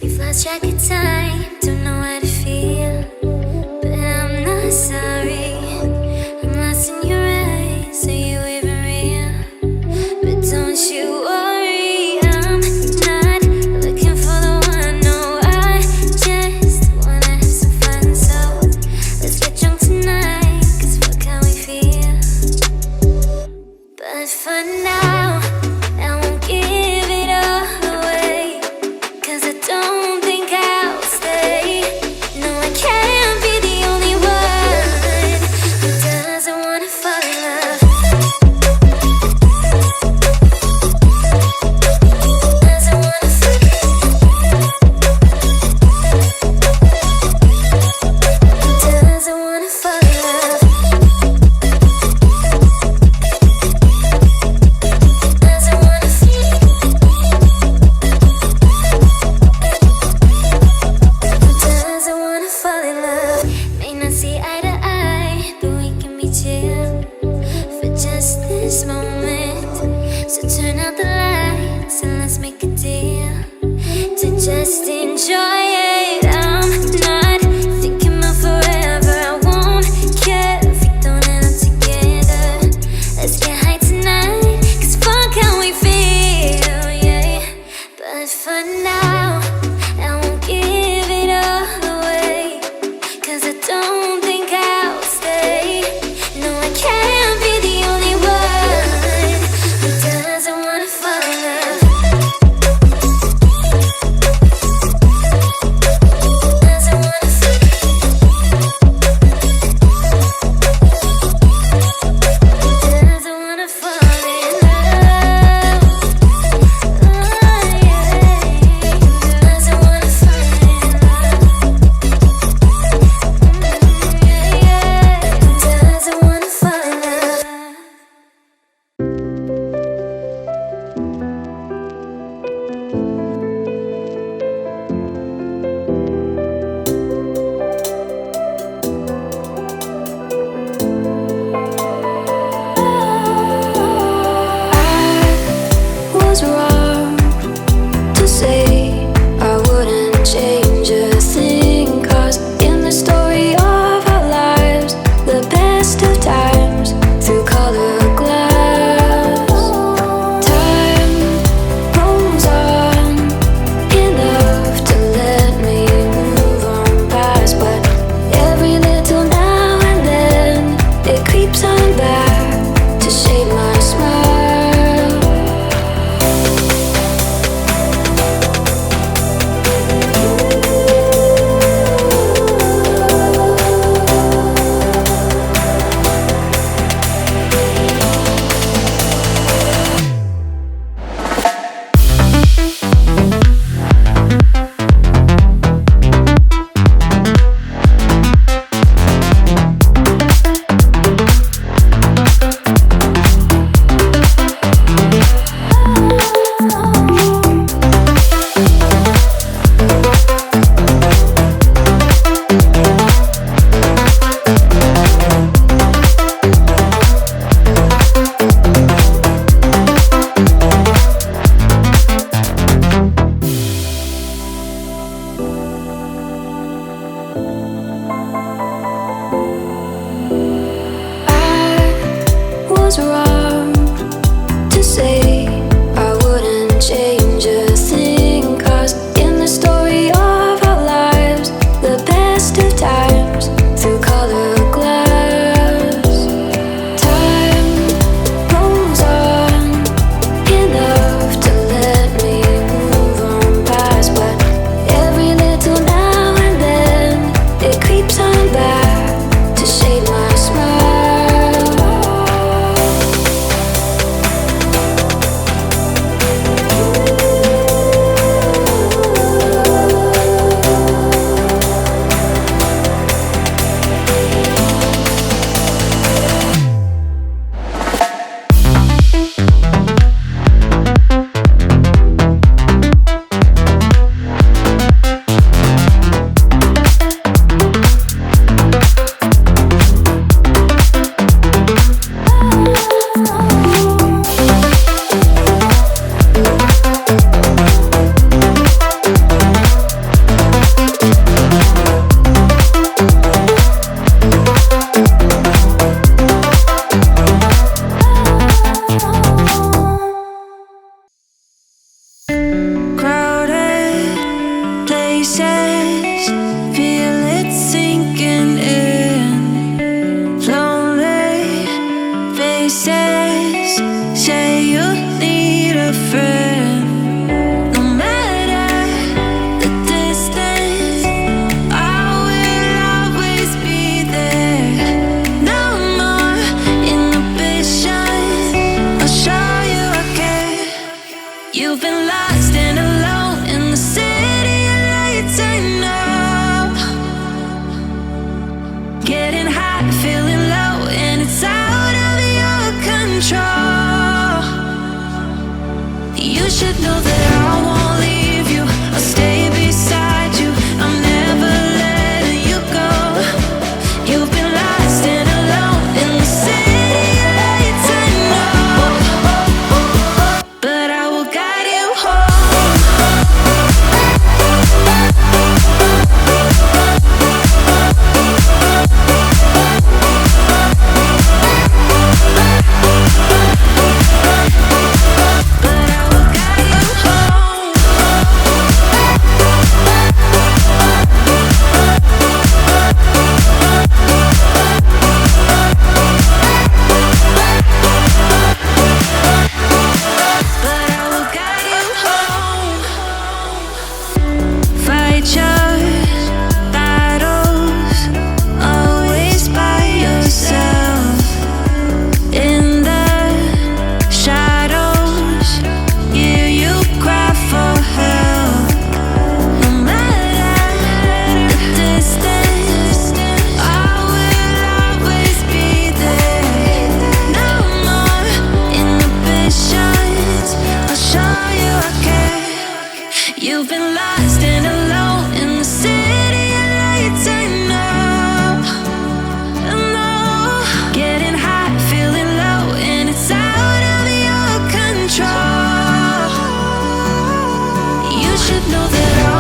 We've lost track of time, don't know how to feel, but I'm not sorry. I'm lost in your eyes, are you even real? But don't you worry, I'm not looking for the one. No, I just wanna have some fun. So let's get drunk tonight, 'cause fuck how we feel. But for now, I won't give it all away, 'cause I don't think I'll stay. No, I can't be the only one who doesn't wanna fall in love. Doesn't wanna fall in love. Doesn't wanna fall in love. Doesn't wanna feel. Doesn't wanna fall in love. May not see eye to eye, but we can be chill for just this moment. So turn out the lights and let's make a deal to just enjoy it. I'm not thinking about forever. I won't care if we don't end up together. Let's get high tonight, 'cause fuck how we feel, yeah. But for now, I won't give it all away, 'cause I don't think I'll stay. No, I can't be the only one who doesn't wanna fall in love. Doesn't wanna fall. Doesn't wanna fall in love. Oh, yeah. you've been lost and alone in the city of lights. I know, getting high, feeling low, and it's out of your control. You should know that